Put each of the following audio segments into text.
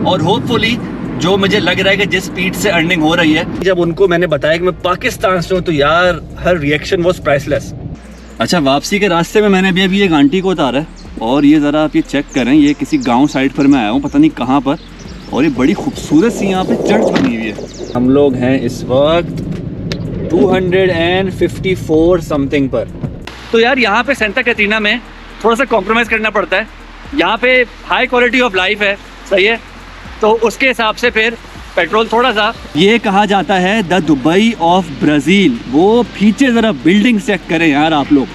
और होपफुली जो मुझे लग रहा है कि जिस स्पीड से अर्निंग हो रही है, जब उनको मैंने बताया कि मैं पाकिस्तान से हूँ तो यार हर रिएक्शन वाज प्राइसलेस। अच्छा, वापसी के रास्ते में मैंने अभी एक आंटी को उतारा है और ये ज़रा आप ये चेक करें, ये किसी गांव साइड पर मैं आया हूँ, पता नहीं कहाँ पर, और ये बड़ी खूबसूरत सी यहाँ पे चर्च बनी हुई है। हम लोग हैं इस वक्त 254 समथिंग पर। तो यार यहाँ पे सेंटा कैटरीना में थोड़ा सा कॉम्प्रोमाइज़ करना पड़ता है। यहाँ पे हाई क्वालिटी ऑफ लाइफ है, सही है, तो उसके हिसाब से फिर पेट्रोल थोड़ा सा, ये कहा जाता है द दुबई ऑफ ब्राज़ील। वो पीछे ज़रा बिल्डिंग चेक करें यार आप लोग।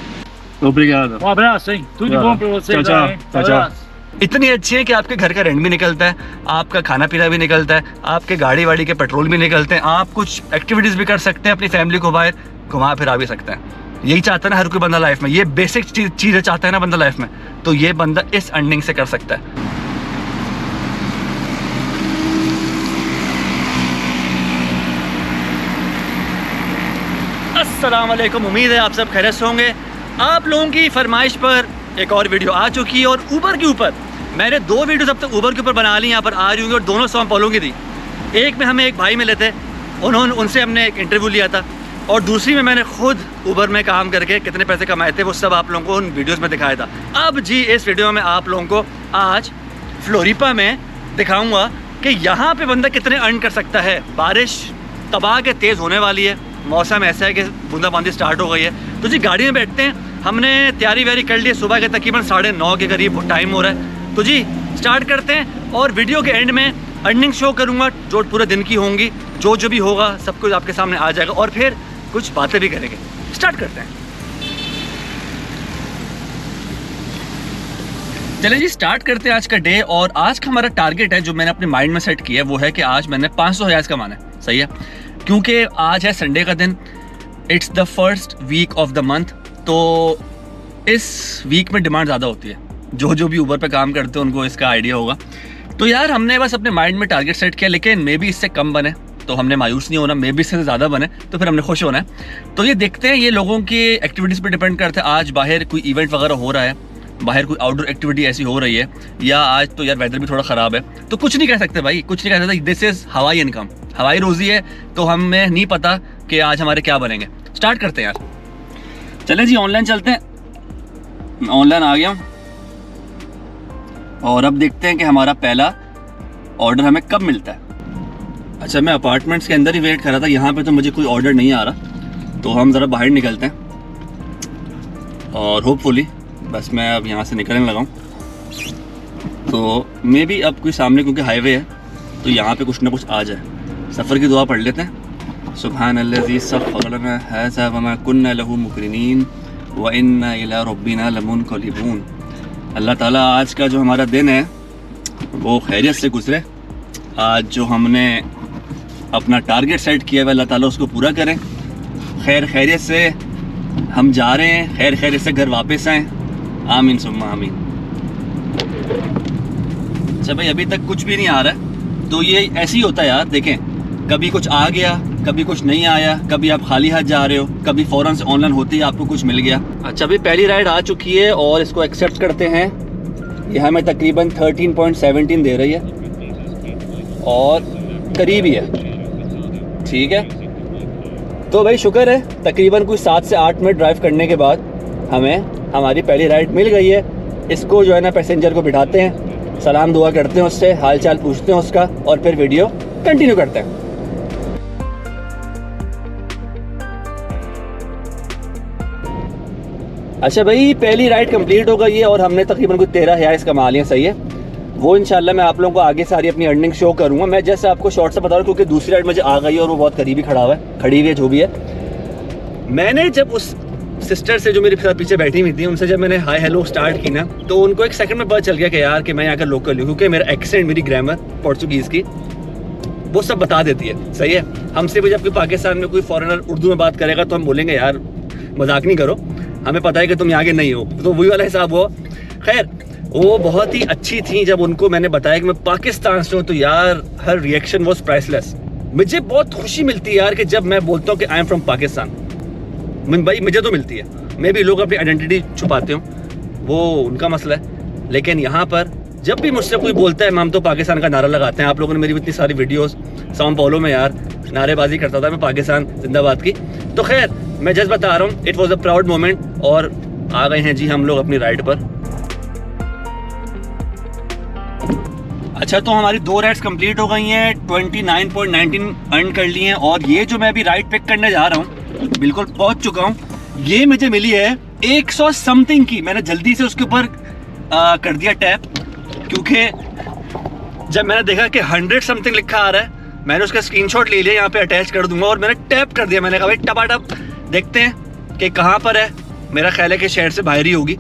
Obrigado. abraço, hein? Tudo de bom pra você. Tchau, tchau. hein? Tchau, tchau. Abraço. इतनी अच्छी है कि आपके घर का रेंट भी निकलता है, आपका खाना पीना भी निकलता है, आपके गाड़ी वाड़ी के पेट्रोल भी निकलते हैं, आप कुछ एक्टिविटीज़ भी कर सकते हैं, अपनी फैमिली को बाहर घुमा फिरा भी सकते हैं। यही चाहता है ना हर कोई बंदा लाइफ में, ये बेसिक चीज़ें चाहता है ना बंदा लाइफ में, तो ये बंदा इस अर्निंग से कर सकता है। अस्सलाम वालेकुम, उम्मीद है आप सब खैरियत से होंगे। आप लोगों की फरमाइश पर एक और वीडियो आ चुकी है और ऊबर के ऊपर मैंने 2 वीडियो अब तक ऊबर के ऊपर बना ली, यहाँ पर आ रही होंगी और दोनों सॉन्ग फॉलो की थी। एक में हमें एक भाई मिले थे, उनसे हमने एक इंटरव्यू लिया था, और दूसरी में मैंने खुद ऊबर में काम करके कितने पैसे कमाए थे वो सब आप लोगों को उन वीडियोस में दिखाया था। अब जी इस वीडियो में आप लोगों को आज फ्लोरिपा में दिखाऊंगा कि यहाँ पे बंदा कितने अर्न कर सकता है। बारिश तबाह के तेज़ होने वाली है, मौसम ऐसा है कि बूंदाबांदी स्टार्ट हो गई है। तो जी गाड़ी में बैठते हैं, हमने तैयारी व्यारी कर ली है, सुबह के तकरीबन 9:30 के करीब टाइम हो रहा है। तो जी स्टार्ट करते हैं और वीडियो के एंड में अर्निंग शो करूँगा जो पूरे दिन की होंगी, जो भी होगा सब कुछ आपके सामने आ जाएगा और फिर कुछ बातें भी करेंगे। स्टार्ट करते हैं, चलिए जी स्टार्ट करते हैं आज का डे। और आज का हमारा टारगेट है जो मैंने अपने माइंड में सेट किया है वो है कि आज मैंने 500 हज़ार कमाना है, सही है, क्योंकि आज है संडे का दिन, it's the first week of the month. तो इस वीक में डिमांड ज़्यादा होती है, जो भी ऊबर पे काम करते हैं उनको इसका आइडिया होगा। तो यार हमने बस अपने माइंड में टारगेट सेट किया, लेकिन मे बी इससे कम बने तो हमने मायूस नहीं होना, मे बी इससे ज़्यादा बने तो फिर हमने खुश होना है। तो ये देखते हैं, ये लोगों की एक्टिविटीज़ पे डिपेंड करता है। आज बाहर कोई इवेंट वगैरह हो रहा है, बाहर कोई आउटडोर एक्टिविटी ऐसी हो रही है, या आज तो यार वेदर भी थोड़ा ख़राब है, तो कुछ नहीं कह सकते भाई, कुछ नहीं कह सकते। दिस इज़ हवाई इनकम, हवाई रोज़ी है, तो हमें नहीं पता कि आज हमारे क्या बनेंगे। स्टार्ट करते हैं यार, चलें जी ऑनलाइन चलते हैं। मैं ऑनलाइन आ गया हूँ और अब देखते हैं कि हमारा पहला ऑर्डर हमें कब मिलता है। अच्छा, मैं अपार्टमेंट्स के अंदर ही वेट कर रहा था, यहाँ पे तो मुझे कोई ऑर्डर नहीं आ रहा, तो हम ज़रा बाहर निकलते हैं और होपफुली बस मैं अब यहाँ से निकलने लगा हूँ, तो मे बी अब कोई सामने क्योंकि हाईवे है तो यहाँ पे कुछ ना कुछ आ जाए। सफ़र की दुआ पढ़ लेते हैं। सुब्हानल्लज़ी सख़्ख़रना हाज़ा वमा कुन्ना लहू मुक़रिनीन व इन्ना इला रब्बिना लमुनक़लिबून। अल्लाह ताला आज का जो हमारा दिन है वो खैरियत से गुजरे। आज जो हमने अपना टारगेट सेट किया है अल्लाह ताला उसको पूरा करें, खैरियत से हम जा रहे हैं, खैरियत से घर वापस आएँ, आमीन सुम्मा आमीन। अच्छा भाई, अभी तक कुछ भी नहीं आ रहा है, तो ये ऐसे ही होता है यार। देखें, कभी कुछ आ गया, कभी कुछ नहीं आया, कभी आप खाली हाथ जा रहे हो, कभी फ़ौरन से ऑनलाइन होते ही आपको कुछ मिल गया। अच्छा, अभी पहली राइड आ चुकी है और इसको एक्सेप्ट करते हैं। यह हमें तकरीबन 13.17 दे रही है और करीब ही है, ठीक है। तो भाई शुक्र है, तकरीबन कुछ 7 से 8 मिनट ड्राइव करने के बाद हमें हमारी पहली राइड मिल गई है। इसको जो है ना पैसेंजर को बिठाते हैं, सलाम दुआ करते हैं, उससे हाल चाल पूछते हैं उसका, और फिर वीडियो कंटिन्यू करते हैं। अच्छा भाई, पहली राइड कंप्लीट हो गई है और हमने तकरीबन कुछ 13 हज़ार कमा लिए, सही है। वो इंशाल्लाह मैं आप लोगों को आगे सारी अपनी अर्निंग शो करूँगा। मैं जैसे आपको शॉर्ट से बता रहा हूँ क्योंकि दूसरी राइड मुझे आ गई है और वो बहुत करीबी खड़ी हुई है, जो भी है। मैंने जब उस सिस्टर से जो मेरे साथ पीछे बैठी हुई थी उनसे जब मैंने हाय हेलो स्टार्ट की ना, तो उनको एक सेकंड में पता चल गया कि यार कि मैं यहाँ का लोकल हूँ, क्योंकि मेरा एक्सेंट, मेरी ग्रामर पोर्चुगीज़ की वो सब बता देती है, सही है। हमसे भी जब कोई पाकिस्तान में कोई फॉरेनर उर्दू में बात करेगा तो हम बोलेंगे यार मजाक नहीं करो, हमें पता है कि तुम यहाँ के नहीं हो, तो वही वाला हिसाब हुआ। खैर, वो बहुत ही अच्छी थी। जब उनको मैंने बताया कि मैं पाकिस्तान से हूँ तो यार हर रिएक्शन वॉज प्राइसलेस। मुझे बहुत खुशी मिलती है यार कि जब मैं बोलता हूँ कि आई एम फ्रॉम पाकिस्तान, भाई मुझे तो मिलती है। मे भी लोग अपनी आइडेंटिटी छुपाते हो, वो उनका मसला है, लेकिन यहाँ पर जब भी मुझसे कोई बोलता है हम तो पाकिस्तान का नारा लगाते हैं, आप लोगों ने मेरी इतनी सारी वीडियोस साओ पाउलो में यार नारेबाजी करता था मैं पाकिस्तान जिंदाबाद की। तो खैर मैं जस्ट बता रहा हूँ, it was a proud moment. और आ गए हैं जी हम लोग अपनी राइड पर। अच्छा, तो हमारी 2 राइड्स कंप्लीट हो गई हैं, 29.19 अर्न कर ली हैं। और ये जो मैं अभी राइड पिक करने जा रहा हूँ, बिल्कुल पहुँच चुका हूँ। ये मुझे मिली है 100 समथिंग की। मैंने जल्दी से उसके ऊपर कर दिया टैप, क्योंकि जब मैंने देखा कि 100 समथिंग लिखा आ रहा है, मैंने उसका स्क्रीनशॉट ले लिया, यहाँ पे अटैच कर दूंगा। और मैंने टैप कर दिया। मैंने कहा भाई टपाटप देखते हैं कि कहाँ पर है। मेरा ख्याल है कि शहर से बाहर ही होगी।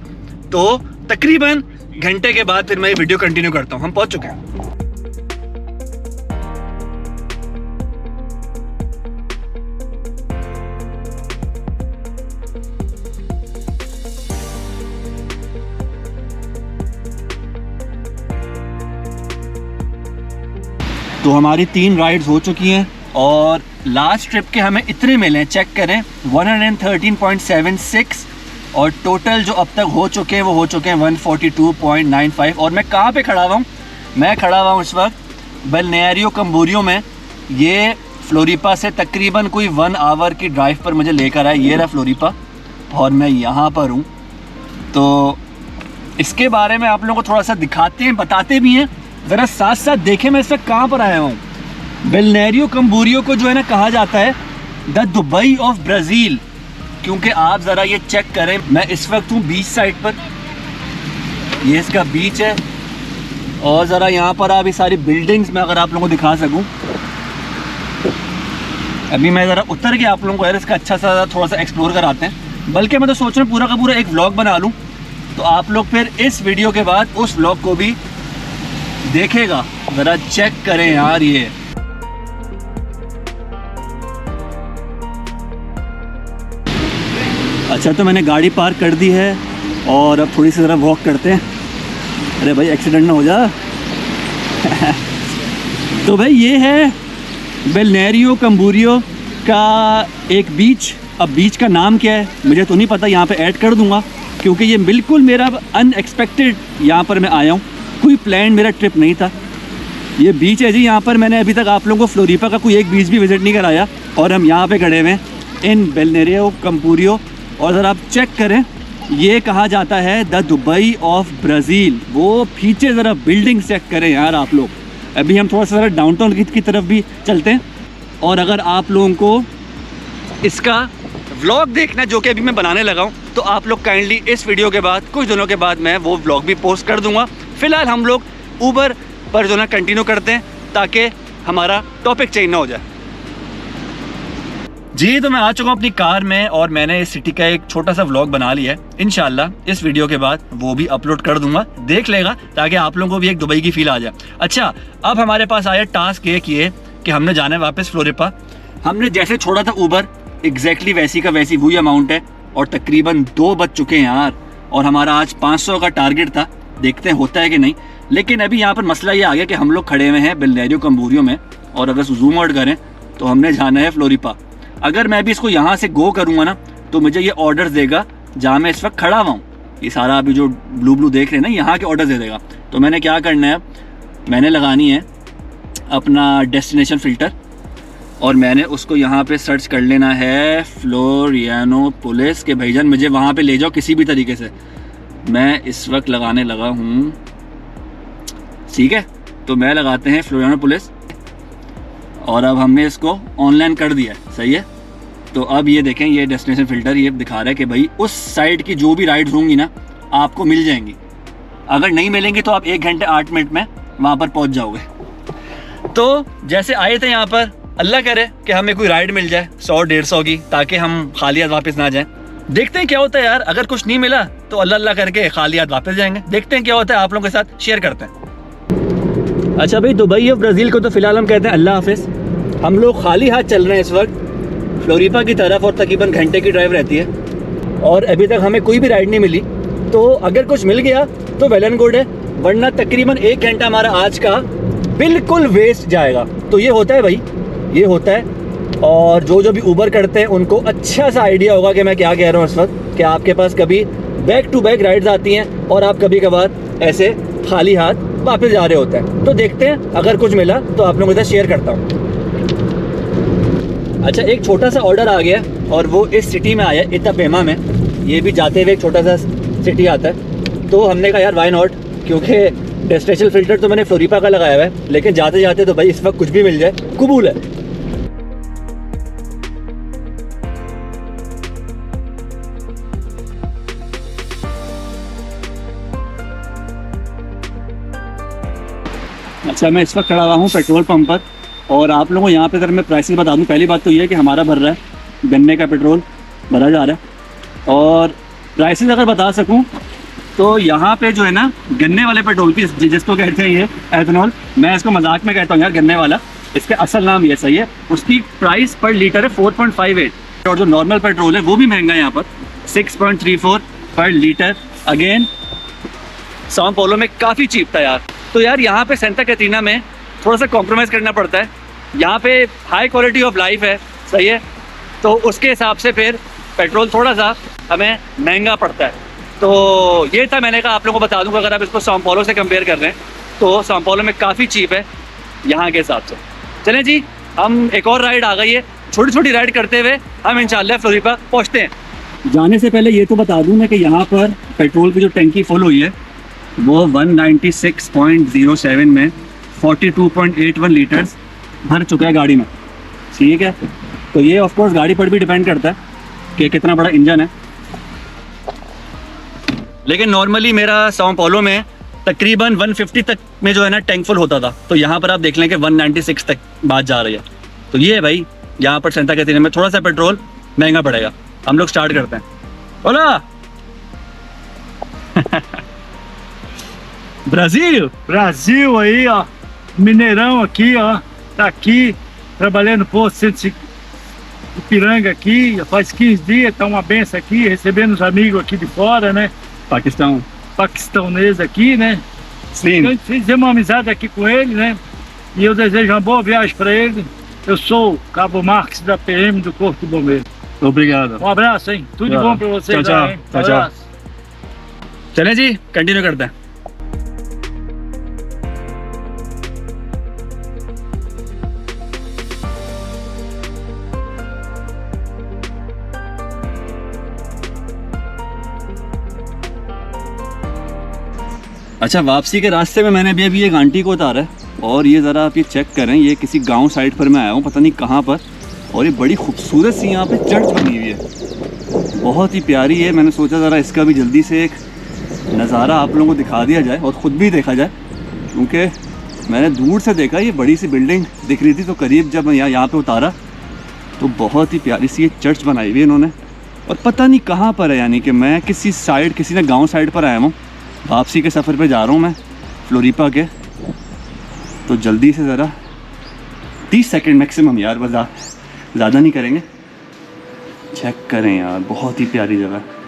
तो तकरीबन घंटे के बाद फिर मैं ये वीडियो कंटिन्यू करता हूँ। हम पहुँच चुके हैं। तो हमारी 3 राइड्स हो चुकी हैं और लास्ट ट्रिप के हमें इतने मिले हैं, चेक करें 113.76। और टोटल जो अब तक हो चुके हैं वो हो चुके हैं 142.95। और मैं कहाँ पे खड़ा हुआ हूँ? मैं खड़ा हुआ हूँ इस वक्त बलनेरियो कैम्ब्रियो में। ये फ्लोरिपा से तकरीबन कोई 1 आवर की ड्राइव पर मुझे लेकर आया। ये रहा फ्लोरिपा और मैं यहाँ पर हूँ। तो इसके बारे में आप लोगों को थोड़ा सा दिखाते हैं, बताते भी हैं। ज़रा साथ साथ देखें मैं इस वक्त कहाँ पर आया हूँ। बलनेरियो कैम्ब्रियो को जो है ना कहा जाता है द दुबई ऑफ ब्राज़ील, क्योंकि आप ज़रा ये चेक करें। मैं इस वक्त हूँ बीच साइड पर, ये इसका बीच है। और ज़रा यहाँ पर आप ये सारी बिल्डिंग्स में अगर आप लोगों को दिखा सकूँ। अभी मैं ज़रा उतर के आप लोगों को यार इसका अच्छा सा थोड़ा सा एक्सप्लोर कराते हैं। बल्कि मैं तो सोच रहा हूँ पूरा का पूरा एक व्लॉग बना लूँ, तो आप लोग फिर इस वीडियो के बाद उस व्लॉग को भी देखेगा। ज़रा चेक करें यार ये। अच्छा, तो मैंने गाड़ी पार्क कर दी है और अब थोड़ी सी ज़रा वॉक करते हैं। अरे भाई एक्सीडेंट ना हो जा। तो भाई ये है बलनेरियो कैम्ब्रियो का एक बीच। अब बीच का नाम क्या है मुझे तो नहीं पता, यहाँ पे ऐड कर दूँगा, क्योंकि ये बिल्कुल मेरा अनएक्सपेक्टेड यहाँ पर मैं आया हूँ। कोई प्लान मेरा ट्रिप नहीं था। ये बीच है जी, यहाँ पर मैंने अभी तक आप लोगों को फ्लोरिपा का कोई एक बीच भी विज़िट नहीं कराया। और हम यहाँ पे खड़े हुए हैं इन बलनेरियो कैम्ब्रियो। और ज़रा आप चेक करें, ये कहा जाता है द दुबई ऑफ ब्राज़ील। वो पीछे ज़रा बिल्डिंग चेक करें यार आप लोग। अभी हम थोड़ा सा ज़रा डाउनटाउन की तरफ भी चलते हैं। और अगर आप लोगों को इसका व्लॉग देखना जो कि अभी मैं बनाने लगा हूँ, तो आप लोग काइंडली इस वीडियो के बाद कुछ दिनों के बाद मैं वो व्लॉग भी पोस्ट कर दूँगा। फ़िलहाल हम लोग ऊबर पर जो ना कंटिन्यू करते हैं, ताकि हमारा टॉपिक चेंज ना हो जाए। जी, तो मैं आ चुका हूँ अपनी कार में और मैंने इस सिटी का एक छोटा सा व्लॉग बना लिया है। इंशाल्लाह इस वीडियो के बाद वो भी अपलोड कर दूंगा, देख लेगा, ताकि आप लोगों को भी एक दुबई की फील आ जाए। अच्छा, अब हमारे पास आया टास्क एक ये कि हमने जाना है वापस फ्लोरिपा। हमने जैसे छोड़ा था ऊबर, एग्जैक्टली वैसी का वैसी वही अमाउंट है। और तकरीबन 2 बज चुके हैं यार। और हमारा आज 500 का टारगेट था, देखते हैं होता है कि नहीं। लेकिन अभी यहाँ पर मसला ये आ गया कि हम लोग खड़े हुए हैं बलनेरियो कैम्ब्रियो में, और अगर जूम आउट करें तो हमने जाना है फ्लोरिपा। अगर मैं भी इसको यहाँ से गो करूँगा ना, तो मुझे ये ऑर्डर्स देगा जहाँ मैं इस वक्त खड़ा हुआ हूँ। ये सारा अभी जो ब्लू ब्लू देख रहे हैं ना, यहाँ के ऑर्डर्स दे देगा। तो मैंने क्या करना है, मैंने लगानी है अपना डेस्टिनेशन फ़िल्टर, और मैंने उसको यहाँ पे सर्च कर लेना है फ्लोरियानोपोलिस के। भाईजान मुझे वहाँ पे ले जाओ किसी भी तरीके से। मैं इस वक्त लगाने लगा हूँ, ठीक है। तो मैं लगाते हैं फ्लोरियानोपोलिस, और अब हमने इसको ऑनलाइन कर दिया है, सही है। तो अब ये देखें, ये डेस्टिनेशन फ़िल्टर ये दिखा रहा है कि भाई उस साइड की जो भी राइड्स होंगी ना आपको मिल जाएंगी। अगर नहीं मिलेंगी तो आप 1 घंटे 8 मिनट में वहाँ पर पहुँच जाओगे। तो जैसे आए थे यहाँ पर, अल्लाह करे कि हमें कोई राइड मिल जाए 100-150 की, ताकि हम खाली हाथ वापस ना जाएं। देखते हैं क्या होता है यार। अगर कुछ नहीं मिला तो अल्लाह अल्लाह करके खाली हाथ वापस जाएंगे। देखते हैं क्या होता है, आप लोगों के साथ शेयर करते हैं। अच्छा भाई, दुबई ऑफ ब्राज़ील को तो फ़िलहाल हम कहते हैं अल्लाह हाफिज़। हम लोग खाली हाथ चल रहे हैं इस वक्त फ्लोरिपा की तरफ, और तकरीबन घंटे की ड्राइव रहती है और अभी तक हमें कोई भी राइड नहीं मिली। तो अगर कुछ मिल गया तो वेल एंड गुड है, वरना तकरीबन 1 घंटा हमारा आज का बिल्कुल वेस्ट जाएगा। तो ये होता है भाई, ये होता है। और जो भी ऊबर करते हैं उनको अच्छा सा आइडिया होगा कि मैं क्या कह रहा हूँ इस वक्त, कि आपके पास कभी बैक टू बैक राइड्स आती हैं और आप कभी कभार ऐसे खाली हाथ वापस जा रहे होते हैं। तो देखते हैं, अगर कुछ मिला तो आप लोगों के साथ शेयर करता हूँ। अच्छा, एक छोटा सा ऑर्डर आ गया और वो इस सिटी में आया, इटापेमा में। ये भी जाते हुए एक छोटा सा सिटी आता है, तो हमने कहा यार वाई नॉट, क्योंकि डेस्टिनेशन फ़िल्टर तो मैंने फ्लोरीपा का लगाया हुआ है, लेकिन जाते जाते तो भाई इस वक्त कुछ भी मिल जाए कबूल है। अच्छा, मैं इस वक्त खड़ा हुआ हूँ पेट्रोल पंप पर, और आप लोगों को यहाँ पे अगर मैं प्राइसेस बता दूँ, पहली बात तो ये है कि हमारा भर रहा है, गन्ने का पेट्रोल भरा जा रहा है। और प्राइसेस अगर बता सकूँ तो यहाँ पे जो है ना, गन्ने वाले पेट्रोल की, जिसको कहते हैं ये एथेनॉल, मैं इसको मजाक में कहता हूँ यार गन्ने वाला, इसका असल नाम ये सही है, उसकी प्राइस पर लीटर है 4.58। और जो नॉर्मल पेट्रोल है वो भी महंगा है यहाँ पर, 6.34 पर लीटर। अगेन सॉ पोलो में काफ़ी चीप था यार। तो यार यहाँ पे सेंटा कैटरीना में थोड़ा सा कॉम्प्रोमाइज़ करना पड़ता है। यहाँ पे हाई क्वालिटी ऑफ लाइफ है, सही है, तो उसके हिसाब से फिर पेट्रोल थोड़ा सा हमें महंगा पड़ता है। तो ये था, मैंने कहा आप लोगों को बता दूँ, अगर आप इसको सॉ पोलो से कंपेयर कर रहे हैं तो सॉ पोलो में काफ़ी चीप है यहाँ के हिसाब से। चलें जी, हम एक और राइड आ गई है, छोटी छोटी राइड करते हुए हम इंशाल्लाह फ्लोरीपा पहुँचते हैं। जाने से पहले ये तो बता दूँ मैं कि यहाँ पर पेट्रोल की जो टंकी फुल हुई है वो 196.07 में 42.81 लीटर्स भर चुका है गाड़ी में, ठीक है। तो ये ऑफ कोर्स गाड़ी पर भी डिपेंड करता है कि कितना बड़ा इंजन है, लेकिन नॉर्मली मेरा सॉ पोलो में तकरीबन 150 तक में जो है ना टैंक फुल होता था। तो यहाँ पर आप देख लें कि 196 तक बात जा रही है। तो ये है भाई, यहाँ पर सेंटा कैटरीना में थोड़ा सा पेट्रोल महंगा पड़ेगा। हम लोग स्टार्ट करते हैं। बोला Brasil! Brasil aí, ó. Mineirão aqui, ó. Tá aqui, trabalhando no posto Ipiranga aqui. Já faz 15 dias, tá uma benção aqui, recebendo os amigos aqui de fora, né? Paquistanês aqui, né? Sim. Então, fizemos uma amizade aqui com ele, né? E eu desejo uma boa viagem para ele. Eu sou o Cabo Marques da PM do Corpo de Bombeiros. Obrigado. Um abraço, hein? Tudo de bom para vocês. Tchau, aí, hein? tchau. Tchau, tchau. चलें जी, continue करते हैं। अच्छा, वापसी के रास्ते में मैंने अभी एक आंटी को उतारा है, और ये ज़रा आप ये चेक करें, ये किसी गांव साइड पर मैं आया हूँ, पता नहीं कहाँ पर, और ये बड़ी खूबसूरत सी यहाँ पे चर्च बनी हुई है, बहुत ही प्यारी है। मैंने सोचा ज़रा इसका भी जल्दी से एक नज़ारा आप लोगों को दिखा दिया जाए और ख़ुद भी देखा जाए, क्योंकि मैंने दूर से देखा ये बड़ी सी बिल्डिंग दिख रही थी, तो करीब जब मैं यहाँ पे उतारा तो बहुत ही प्यारी सी ये चर्च बनाई हुई है इन्होंने, और पता नहीं कहाँ पर है, यानी कि मैं किसी साइड, किसी ने गाँव साइड पर आया हूँ, वापसी के सफ़र पे जा रहा हूँ मैं फ्लोरीपा के। तो जल्दी से ज़रा 30 सेकंड मैक्सिमम यार, बस ज़्यादा नहीं करेंगे। चेक करें यार, बहुत ही प्यारी जगह है।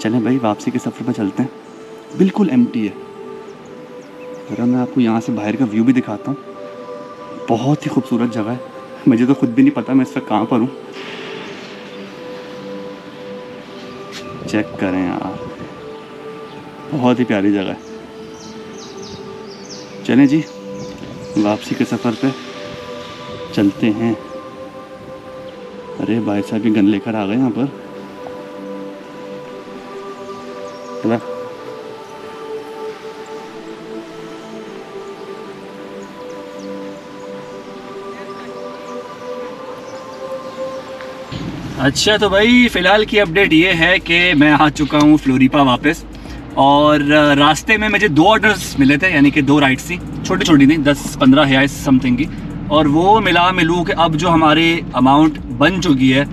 चलें भाई, वापसी के सफ़र पर चलते हैं। बिल्कुल एम्प्टी है। ज़रा मैं आपको यहाँ से बाहर का व्यू भी दिखाता हूँ, बहुत ही खूबसूरत जगह है। मुझे तो खुद भी नहीं पता मैं इस वक्त कहाँ पर हूँ। चेक करें यार, बहुत ही प्यारी जगह है। चलें जी, वापसी के सफ़र पे चलते हैं। अरे भाई साहब, भी गन लेकर आ गए यहाँ पर। अच्छा, तो भाई फ़िलहाल की अपडेट ये है कि मैं आ चुका हूँ फ्लोरीपा वापस, और रास्ते में मुझे 2 ऑर्डर्स मिले थे, यानी कि 2 राइड्स थी, छोटी छोटी थी, 10-15 हज़ार समथिंग की, और वो मिलूँ कि अब जो हमारी अमाउंट बन चुकी है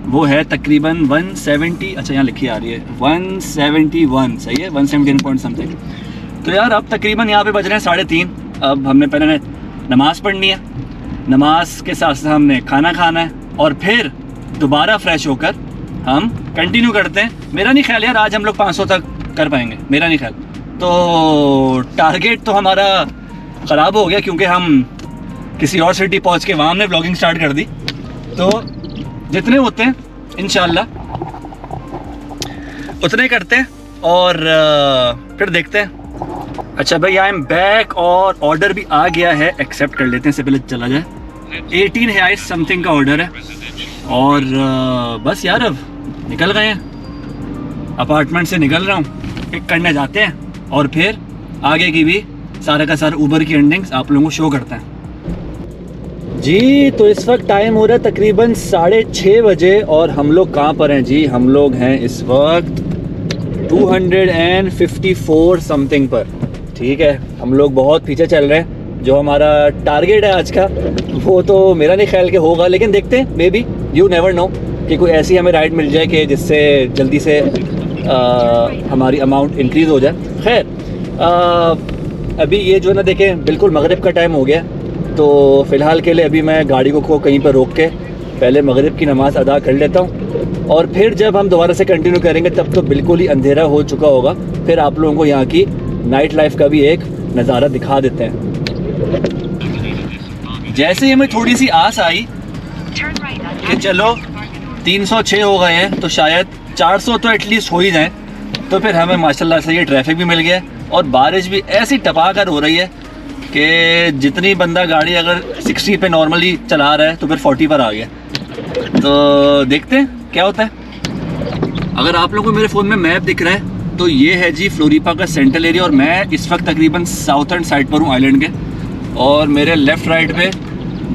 वो है तकरीबन 170। अच्छा, यहाँ लिखी आ रही है 171, सही है, 171 पॉइंट समथिंग। तो यार अब तकरीबन यहाँ पे बज रहे हैं 3:30। अब हमने पहले नमाज़ पढ़नी है, नमाज के साथ साथ हमने खाना खाना है, और फिर दोबारा फ्रेश होकर हम कंटिन्यू करते हैं। मेरा नहीं ख्याल यार आज हम लोग 500 तक कर पाएंगे, मेरा नहीं ख्याल। तो टारगेट तो हमारा ख़राब हो गया क्योंकि हम किसी और सिटी पहुंच के वहाँ हमने व्लॉगिंग स्टार्ट कर दी। तो जितने होते हैं इंशाल्लाह उतने करते हैं और फिर देखते हैं। अच्छा भाई, आई एम बैक और ऑर्डर भी आ गया है, एक्सेप्ट कर लेते हैं इससे पहले चला जाए। 18 है समथिंग का ऑर्डर है और बस यार अब निकल गए हैं, अपार्टमेंट से निकल रहा हूँ, पिक करने जाते हैं और फिर आगे की भी सारा का सारा ऊबर की अर्निंग्स आप लोगों को शो करते हैं जी। तो इस वक्त टाइम हो रहा है तकरीबन 6:30 बजे और हम लोग कहाँ पर हैं जी? हम लोग हैं इस वक्त 254 समथिंग पर। ठीक है, हम लोग बहुत पीछे चल रहे हैं। जो हमारा टारगेट है आज का वो तो मेरा नहीं ख्याल के होगा, लेकिन देखते हैं, may be you never know कि कोई ऐसी हमें राइड मिल जाए कि जिससे जल्दी से हमारी अमाउंट इंक्रीज़ हो जाए। खैर अभी ये जो है ना, देखें बिल्कुल मगरिब का टाइम हो गया, तो फ़िलहाल के लिए अभी मैं गाड़ी को कहीं पर रोक के पहले मगरिब की नमाज़ अदा कर लेता हूँ और फिर जब हम दोबारा से कंटिन्यू करेंगे तब तो बिल्कुल ही अंधेरा हो चुका होगा। फिर आप लोगों को यहाँ की नाइट लाइफ का भी एक नज़ारा दिखा देते हैं। जैसे ही हमें थोड़ी सी आस आई कि चलो 306 हो गए हैं तो शायद 400 तो एटलीस्ट हो ही जाए, तो फिर हमें माशाल्लाह से ये ट्रैफिक भी मिल गया और बारिश भी ऐसी टपाकर हो रही है कि जितनी बंदा गाड़ी अगर 60 पे नॉर्मली चला रहा है तो फिर 40 पर आ गया। तो देखते हैं क्या होता है। अगर आप लोगों को मेरे फ़ोन में मैप दिख रहा है तो ये है जी फ्लोरीपा का सेंट्रल एरिया और मैं इस वक्त तकरीबन साउथर्न साइड पर हूँ आइलैंड के, और मेरे लेफ़्ट राइट पे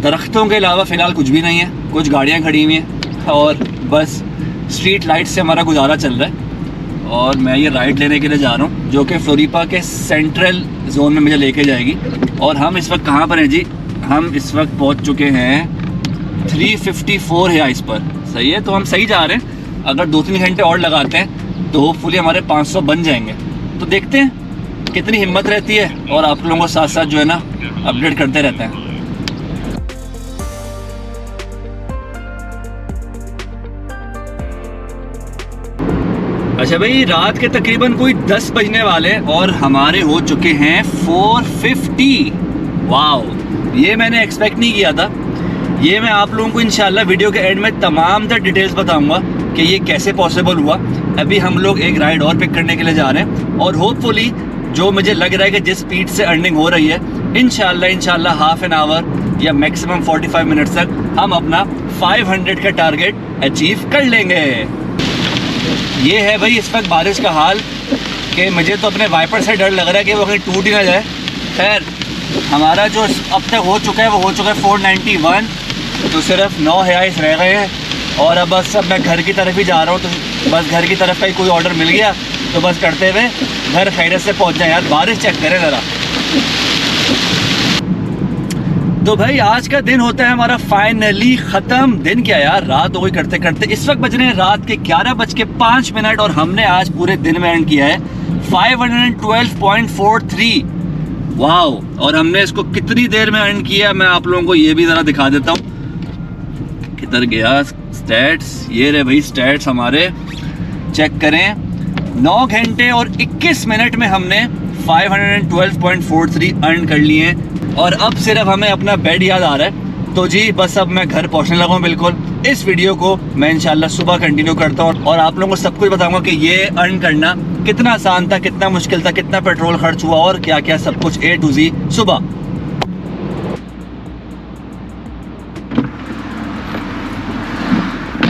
दरख्तों के अलावा फ़िलहाल कुछ भी नहीं है, कुछ गाड़ियाँ खड़ी हुई हैं और बस स्ट्रीट लाइट से हमारा गुजारा चल रहा है। और मैं ये राइड लेने के लिए जा रहा हूँ जो कि फ्लोरीपा के सेंट्रल जोन में मुझे लेके जाएगी। और हम इस वक्त कहाँ पर हैं जी? हम इस वक्त पहुँच चुके हैं 354 है इस पर। सही है, तो हम सही जा रहे हैं। अगर 2-3 घंटे और लगाते हैं तो होपफुली हमारे 500 बन जाएंगे। तो देखते हैं कितनी हिम्मत रहती है और आप लोगों को साथ साथ जो है ना अपडेट करते रहते हैं। अच्छा भाई, रात के तकरीबन कोई 10 बजने वाले और हमारे हो चुके हैं 450। वाओ, ये मैंने एक्सपेक्ट नहीं किया था। ये मैं आप लोगों को इंशाल्लाह वीडियो के एंड में तमाम तर डिटेल्स बताऊंगा कि ये कैसे पॉसिबल हुआ। अभी हम लोग एक राइड और पिक करने के लिए जा रहे हैं और होपफुली जो मुझे लग रहा है कि जिस स्पीड से अर्निंग हो रही है इंशाल्लाह हाफ एन आवर या मैक्सिमम 45 मिनट्स तक हम अपना 500 का टारगेट अचीव कर लेंगे। ये है भाई इस वक्त बारिश का हाल कि मुझे तो अपने वाइपर से डर लग रहा है कि वो कहीं टूट ही ना जाए। खैर हमारा जो अब तक हो चुका है वो हो चुका है 491, तो सिर्फ 9 हाइस रह गए हैं और अब बस मैं घर की तरफ ही जा रहा हूँ। तो बस घर की तरफ का ही कोई ऑर्डर मिल गया तो बस करते हुए घर खैरियत से पहुँच जाए। यार बारिश चेक करें ज़रा। तो भाई आज का दिन होता है हमारा फाइनली ख़त्म। दिन क्या यार, रात हो गई करते करते। इस वक्त बज रहे हैं रात के 11:05 और हमने आज पूरे दिन में अर्न किया है 512.43। वाओ, और हमने इसको कितनी देर में अर्न किया मैं आप लोगों को ये भी ज़रा दिखा देता हूँ। किधर गया स्टैट्स? ये रहे भाई स्टैट्स हमारे, चेक करें। 9 घंटे और 21 मिनट में हमने 512.43 अर्न कर लिए हैं और अब सिर्फ हमें अपना बेड याद आ रहा है। तो जी बस अब मैं घर पहुंचने लगा हूँ बिल्कुल। इस वीडियो को मैं इंशाल्लाह सुबह कंटिन्यू करता हूँ और आप लोगों को सब कुछ बताऊंगा कि ये अर्न करना कितना आसान था, कितना मुश्किल था, कितना पेट्रोल खर्च हुआ और क्या क्या सब कुछ A to Z सुबह।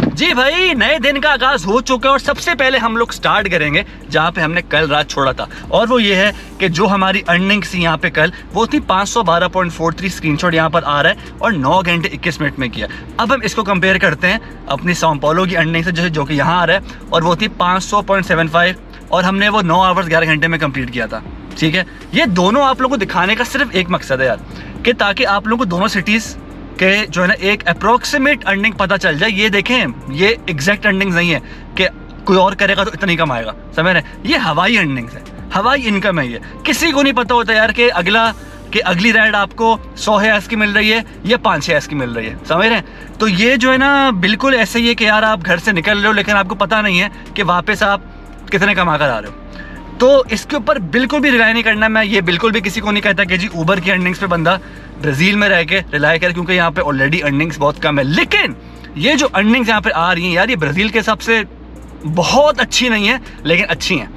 जी भाई, नए दिन का आगाज हो चुका है और सबसे पहले हम लोग स्टार्ट करेंगे जहाँ पे हमने कल रात छोड़ा था और वो ये है कि जो हमारी अर्निंग्स थी यहाँ पे कल वो थी 512.43। स्क्रीनशॉट यहाँ पर आ रहा है और 9 घंटे 21 मिनट में किया। अब हम इसको कंपेयर करते हैं अपनी सौ paulo की अर्निंग से जो कि यहाँ आ रहा है और वो थी 500.75 और हमने वो 9 आवर्स 11 घंटे में कंप्लीट किया था। ठीक है, ये दोनों आप लोगों को दिखाने का सिर्फ एक मकसद है यार कि ताकि आप लोगों को दोनों सिटीज़ के जो है ना एक अप्रोक्सीमेट अर्निंग पता चल जाए। ये देखें, ये एग्जैक्ट अर्निंग्स नहीं है कि कोई और करेगा तो इतना ही कमाएगा, समझ रहे हैं? ये हवाई अर्निंग्स है, हवाई इनकम है। ये किसी को नहीं पता होता यार कि अगली राइड आपको 100 हाइस की मिल रही है या 500 हाइस की मिल रही है, समझ रहे हैं? तो ये जो है ना बिल्कुल ऐसे ही है कि यार आप घर से निकल रहे हो लेकिन आपको पता नहीं है कि वापस आप कितने कमा कर आ रहे हो। तो इसके ऊपर बिल्कुल भी रिलाई नहीं करना। मैं ये बिल्कुल भी किसी को नहीं कहता कि जी ऊबर की अर्निंग्स पे बंदा ब्राज़ील में रह के रिलाई करे, क्योंकि यहाँ पे ऑलरेडी अर्निंग्स बहुत कम है। लेकिन ये जो अर्निंग्स यहाँ पे आ रही हैं यार, ये ब्राज़ील के हिसाब से बहुत अच्छी नहीं है, लेकिन अच्छी हैं।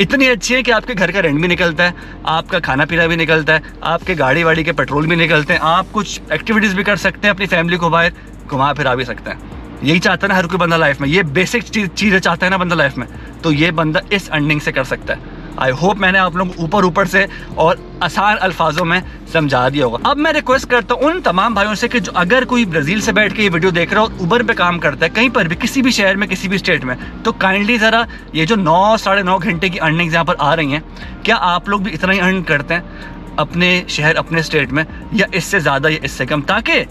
इतनी अच्छी है कि आपके घर का रेंट भी निकलता है, आपका खाना पीना भी निकलता है, आपके गाड़ी वाड़ी के पेट्रोल भी निकलते हैं, आप कुछ एक्टिविटीज़ भी कर सकते हैं, अपनी फैमिली को बाहर घुमा फिरा भी सकते हैं। यही चाहता है ना हर कोई बंदा लाइफ में, ये बेसिक चीज़ें चाहता है ना बंदा लाइफ में, तो ये बंदा इस अर्निंग से कर सकता है। आई होप मैंने आप लोगों को ऊपर से और आसान अल्फाजों में समझा दिया होगा। अब मैं रिक्वेस्ट करता हूँ उन तमाम भाइयों से कि जो अगर कोई ब्राज़ील से बैठ के ये वीडियो देख रहा हो, ऊबर पे काम करता है कहीं पर भी, किसी भी शहर में, किसी भी स्टेट में, तो काइंडली ज़रा ये जो 9 साढ़े 9 घंटे की अर्निंग्स यहाँ पर आ रही हैं, क्या आप लोग भी इतना ही अर्न करते हैं अपने शहर, अपने स्टेट में, या इससे ज़्यादा या इससे कम, ताकि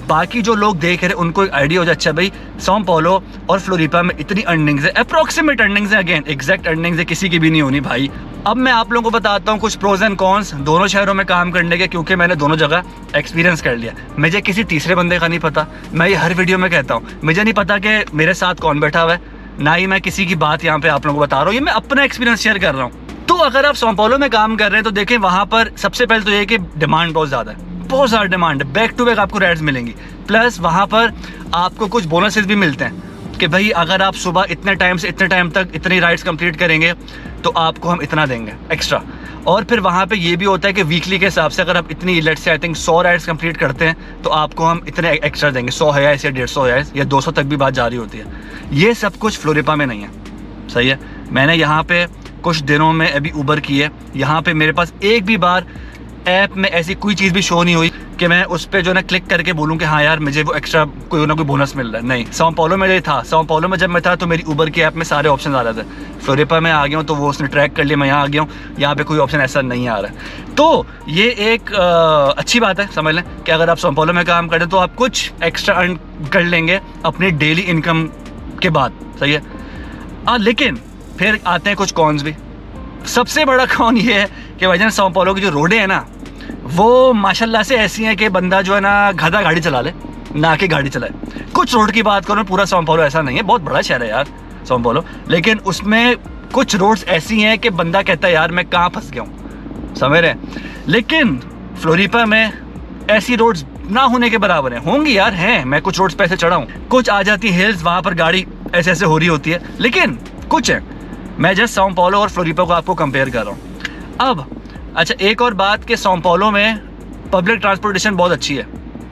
बाकी जो लोग देख रहे हैं उनको एक आइडिया हो जाए, अच्छा भाई सौ पौलो और फ्लोरिपा में इतनी अर्निंग्स है, अप्रॉक्सीमेट अर्निंग्स है, अगेन एग्जैक्ट अर्निंग्स है किसी की भी नहीं होनी भाई। अब मैं आप लोगों को बताता हूँ कुछ प्रोज एंड कॉन्स दोनों शहरों में काम करने के, क्योंकि मैंने दोनों जगह एक्सपीरियंस कर लिया। मुझे किसी तीसरे बंदे का नहीं पता, मैं ये हर वीडियो में कहता हूँ, मुझे नहीं पता कि मेरे साथ कौन बैठा हुआ है, ना ही मैं किसी की बात यहाँ पे आप लोगों को बता रहा हूँ, ये मैं अपना एक्सपीरियंस शेयर कर रहा हूँ। तो अगर आप सौ पौलो में काम कर रहे हैं तो देखें वहाँ पर सबसे पहले तो ये कि डिमांड बहुत ज़्यादा है, बहुत ज़्यादा डिमांड है, बैक टू बैक आपको राइड्स मिलेंगी, प्लस वहाँ पर आपको कुछ बोनसेस भी मिलते हैं कि भाई अगर आप सुबह इतने टाइम से इतने टाइम तक इतनी राइड्स कंप्लीट करेंगे तो आपको हम इतना देंगे एक्स्ट्रा। और फिर वहाँ पे ये भी होता है कि वीकली के हिसाब से अगर आप इतनी let's say I think 100 rides complete करते हैं तो आपको हम इतने एक्स्ट्रा देंगे, 100 है या 150 है या 200 तक भी बात जारी होती है। ये सब कुछ फ्लोरिपा में नहीं है, सही है। मैंने यहाँ पे कुछ दिनों में अभी ऊबर की है, यहाँ पे मेरे पास एक भी बार ऐप में ऐसी कोई चीज़ भी शो नहीं हुई कि मैं उस पर जो ना क्लिक करके बोलूँ कि हाँ यार मुझे वो एक्स्ट्रा कोई ना कोई बोनस मिल रहा है। नहीं, सौ पौलो में ये था, सौ पौलो में जब मैं था तो मेरी ऊबर की ऐप में सारे ऑप्शन आ रहे थे। फ्लोरिपा में आ गया हूँ तो वो उसने ट्रैक कर लिया, मैं यहाँ आ गया हूँ, यहाँ पे कोई ऑप्शन ऐसा नहीं आ रहा है। तो ये एक अच्छी बात है, समझ लें कि अगर आप सौ पौलो में काम करें तो आप कुछ एक्स्ट्रा अर्न कर लेंगे अपनी डेली इनकम के बाद, सही है। लेकिन फिर आते हैं कुछ कॉन्स भी। सबसे बड़ा कौन ये है कि भाईजान सौ पौलो की जो रोडें हैं ना वो माशाल्लाह से ऐसी हैं कि बंदा जो है ना गधा गाड़ी चला ले ना कि गाड़ी चलाए। कुछ रोड की बात करूँ, पूरा सौ पौलो ऐसा नहीं है, बहुत बड़ा शहर है यार सौ पौलो, लेकिन उसमें कुछ रोड्स ऐसी हैं कि बंदा कहता है यार मैं कहाँ फंस गया हूँ, समझ रहे हैं। लेकिन फ्लोरिपा में ऐसी रोड्स ना होने के बराबर हैं, होंगी यार हैं, मैं कुछ रोड्स पे ऐसे चढ़ा हूँ, कुछ आ जाती हिल्स वहाँ पर गाड़ी ऐसे ऐसे हो रही होती है, लेकिन कुछ है। मैं जस्ट सौ पौलो और फ्लोरिपा को आपको कंपेयर कर रहा हूँ। अब अच्छा एक और बात कि सौ पौलो में पब्लिक ट्रांसपोर्टेशन बहुत अच्छी है,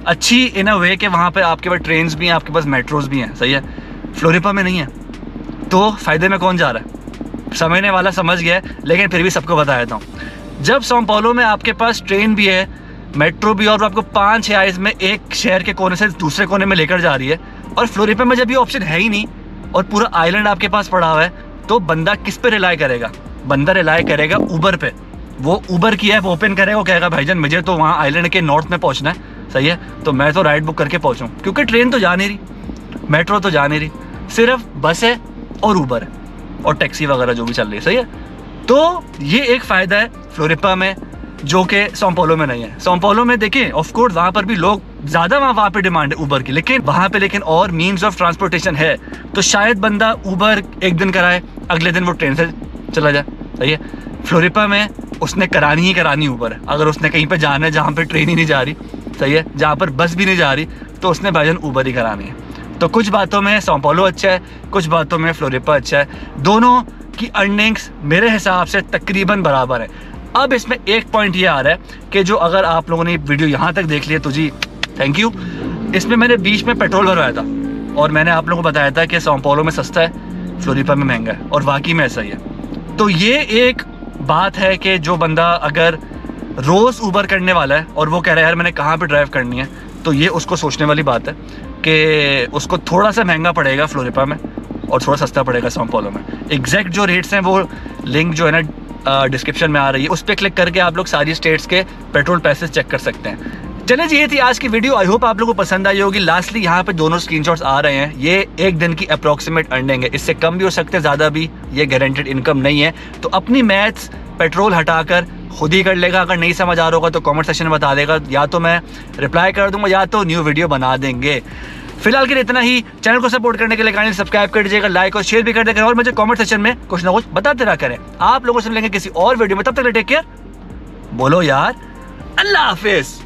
अच्छी इन अ वे कि वहाँ पे आपके पास ट्रेन्स भी हैं, आपके पास मेट्रोज़ भी हैं, सही है। फ्लोरिपा में नहीं है, तो फ़ायदे में कौन जा रहा है, समझने वाला समझ गया है, लेकिन फिर भी सबको बता देता हूँ। जब सौ पौलो में आपके पास ट्रेन भी है, मेट्रो भी, और आपको 5 आइज में एक शहर के कोने से दूसरे कोने में लेकर जा रही है, और फ्लोरिपा में जब ये ऑप्शन है ही नहीं और पूरा आइलैंड आपके पास पड़ा हुआ है, तो बंदा किस पे रिलाई करेगा, बंदा रिलाई करेगा ऊबर पे। वो ऊबर की ऐप ओपन करेगा, वो कहेगा भाईजान मुझे तो वहाँ आइलैंड के नॉर्थ में पहुँचना है, सही है, तो मैं तो राइड बुक करके पहुँचूँ, क्योंकि ट्रेन तो जा नहीं रही, मेट्रो तो जा नहीं रही, सिर्फ बस है और ऊबर है और टैक्सी वगैरह जो भी चल रही है, सही है। तो ये एक फ़ायदा है फ्लोरिपा में जो कि सौ पौलो में नहीं है। सौ पौलो में देखिए ऑफ कोर्स वहाँ पर भी लोग ज़्यादा वहाँ पे डिमांड है ऊबर की, लेकिन वहाँ पे लेकिन और मीन्स ऑफ ट्रांसपोर्टेशन है, तो शायद बंदा ऊबर एक दिन कराए, अगले दिन वो ट्रेन से चला जाए, सही है। फ्लोरिपा में उसने करानी ही करानी ऊबर है, अगर उसने कहीं पे जाना है जहाँ पे ट्रेन ही नहीं जा रही, सही है, जहाँ पर बस भी नहीं जा रही, तो उसने भाईजान ऊबर ही करानी है। तो कुछ बातों में सौ पौलो अच्छा है, कुछ बातों में फ्लोरिपा अच्छा है, दोनों की अर्निंग्स मेरे हिसाब से तकरीबन बराबर है। अब इसमें एक पॉइंट ये आ रहा है कि जो अगर आप लोगों ने वीडियो यहाँ तक देख लिया तो जी थैंक यू। इसमें मैंने बीच में पेट्रोल भरवाया था और मैंने आप लोगों को बताया था कि सौ पौलो में सस्ता है, फ्लोरिपा में महंगा है, और वाकई में ऐसा ही है। तो ये एक बात है कि जो बंदा अगर रोज़ ऊबर करने वाला है और वो कह रहा है यार मैंने कहाँ पे ड्राइव करनी है, तो ये उसको सोचने वाली बात है कि उसको थोड़ा सा महंगा पड़ेगा फ्लोरिपा में और थोड़ा सस्ता पड़ेगा सौ पौलो में। एग्जैक्ट जो रेट्स हैं वो लिंक जो है ना डिस्क्रिप्शन में आ रही है, उस पर क्लिक करके आप लोग सारी स्टेट्स के पेट्रोल प्राइसेस चेक कर सकते हैं। चलिए जी, ये थी आज की वीडियो, आई होप आप लोगों को पसंद आई होगी। लास्टली यहाँ पे दोनों स्क्रीनशॉट्स आ रहे हैं, ये एक दिन की अप्रॉक्सीमेट अर्निंग है, इससे कम भी हो सकते हैं, ज़्यादा भी, ये गारंटेड इनकम नहीं है। तो अपनी मैथ्स पेट्रोल हटाकर खुद ही कर लेगा, अगर नहीं समझ आ रहा होगा तो कमेंट सेक्शन में बता देगा, या तो मैं रिप्लाई कर दूंगा या तो न्यू वीडियो बना देंगे। फिलहाल के लिए इतना ही। चैनल को सपोर्ट करने के लिए काइंडली सब्सक्राइब कर दीजिएगा, लाइक और शेयर भी कर देगा और मुझे कमेंट सेक्शन में कुछ ना कुछ बताते रहा करें। आप लोगों से मिलेंगे किसी और वीडियो में, तब तक टेक केयर। बोलो यार, अल्लाह हाफिज।